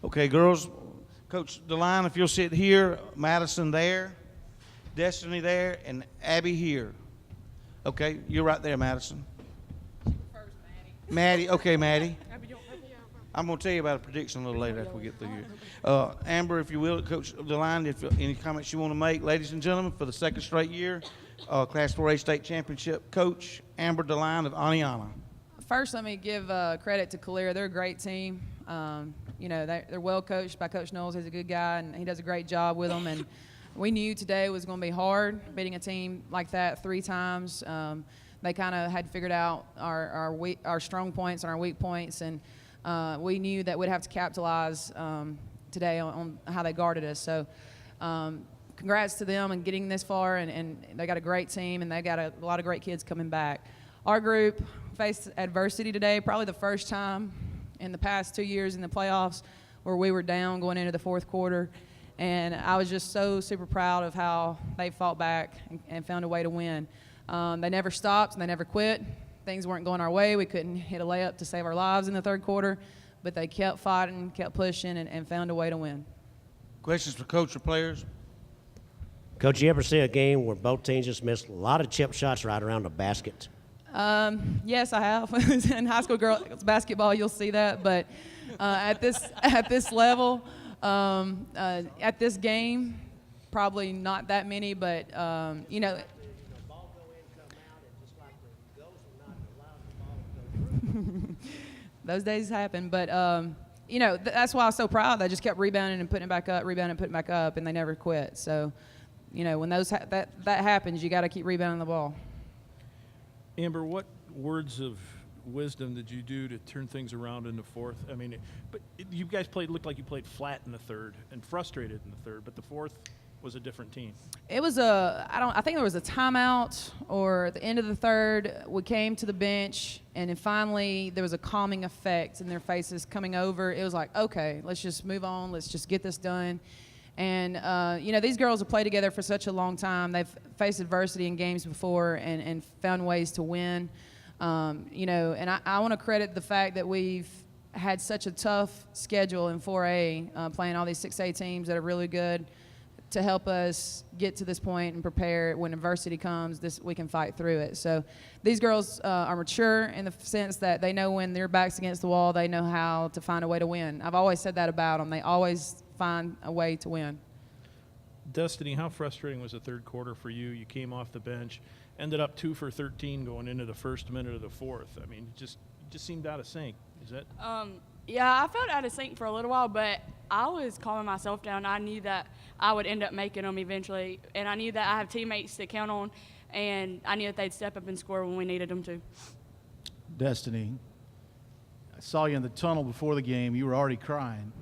Okay, girls, Coach DeLine, if you'll sit here, Madison there, Destiny there, and Abby here. Okay, you're right there, Madison. First, Maddie. Maddie, okay, Maddie. Abby, don't help me out. I'm going to tell you about a prediction a little later after we get through here. Amber, if you will, Coach DeLine, if any comments you want to make. Ladies and gentlemen, for the second straight year, Class 4A State Championship Coach Amber DeLine of Oneonta. First, let me give credit to Calera. They're a great team. They're well coached by Coach Knowles. He's a good guy, and he does a great job with them. And we knew today was going to be hard, beating a team like that 3 times. They kind of had figured out our strong points and our weak points, and we knew that we'd have to capitalize today on how they guarded us. So congrats to them and getting this far, and they got a great team, and they got a lot of great kids coming back. Our group faced adversity today, probably the first time in the past 2 years in the playoffs where we were down going into the fourth quarter. And I was just so super proud of how they fought back and found a way to win. They never stopped and they never quit. Things weren't going our way. We couldn't hit a layup to save our lives in the third quarter, but they kept fighting, kept pushing, and found a way to win. Questions for coach or players? Coach, you ever see a game where both teams just missed a lot of chip shots right around the basket? Yes, I have. In high school girls basketball, you'll see that. But at this level, at this game, probably not that many. But those days happen. But that's why I was so proud. They just kept rebounding and putting it back up, rebounding and putting it back up, and they never quit. So, when that happens, you got to keep rebounding the ball. Amber, what words of wisdom did you do to turn things around in the fourth? I mean, you guys looked like you played flat in the third and frustrated in the third, but the fourth was a different team. It was I think there was a timeout or at the end of the third, we came to the bench, and then finally there was a calming effect in their faces coming over. It was like, okay, let's just move on. Let's just get this done. And, these girls have played together for such a long time. They've faced adversity in games before and found ways to win. And I want to credit the fact that we've had such a tough schedule in 4A, playing all these 6A teams that are really good to help us get to this point and prepare when adversity comes, we can fight through it. So these girls are mature in the sense that they know when their back's against the wall, they know how to find a way to win. I've always said that about them. They always find a way to win. Destiny, how frustrating was the third quarter for you? You came off the bench, ended up 2 for 13 going into the first minute of the fourth. I mean, just seemed out of sync. Is that? Yeah, I felt out of sync for a little while, but I was calming myself down. I knew that I would end up making them eventually, and I knew that I have teammates to count on, and I knew that they'd step up and score when we needed them to. Destiny, I saw you in the tunnel before the game. You were already crying.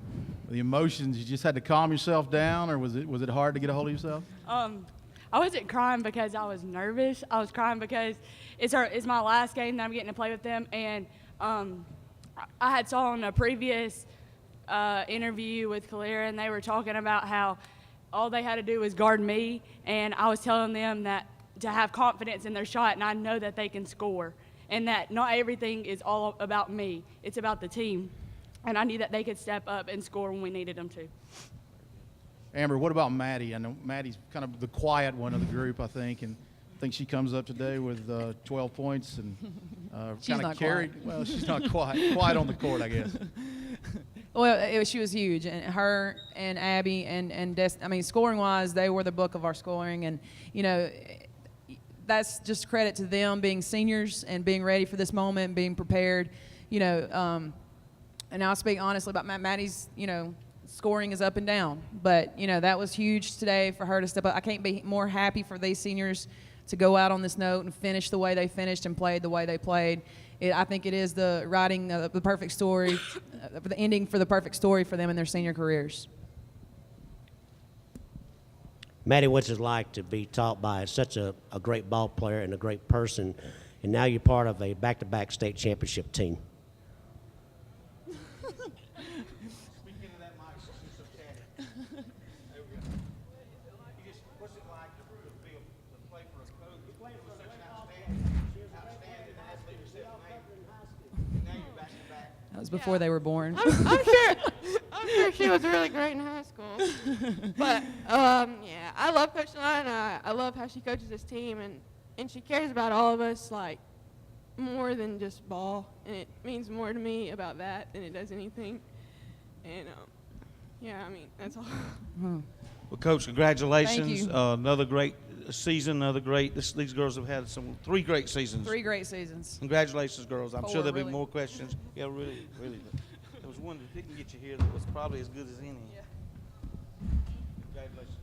The emotions, you just had to calm yourself down, or was it hard to get a hold of yourself? I wasn't crying because I was nervous. I was crying because it's my last game that I'm getting to play with them, and I had saw in a previous interview with Calera, and they were talking about how all they had to do was guard me, and I was telling them that to have confidence in their shot, and I know that they can score, and that not everything is all about me. It's about the team, and I knew that they could step up and score when we needed them to. Amber, what about Maddie? I know Maddie's kind of the quiet one of the group, I think, and I think she comes up today with 12 points and kind of carried. Quiet. Well, she's not quiet on the court, I guess. Well, she was huge, and her and Abby and scoring-wise, they were the book of our scoring, and that's just credit to them being seniors and being ready for this moment and being prepared, and I'll speak honestly about Maddie's, scoring is up and down, but that was huge today for her to step up. I can't be more happy for these seniors to go out on this note and finish the way they finished and played the way they played. I think it is the writing the perfect story, the ending for the perfect story for them in their senior careers. Maddie, what's it like to be taught by such a great ball player and a great person, and now you're part of a back-to-back state championship team? That was before they were born. I'm I'm sure she was really great in high school. But, yeah, I love Coach Delina. I love how she coaches this team, and she cares about all of us, like, more than just ball. And it means more to me about that than it does anything. And, yeah, I mean, that's all. Well, Coach, congratulations. Thank you. Another great season, these girls have had three great seasons. 3 great seasons. Congratulations, girls. I'm sure 4, there'll be really. more questions. Yeah, really, really. There was one that didn't get you here that was probably as good as any. Yeah. Congratulations.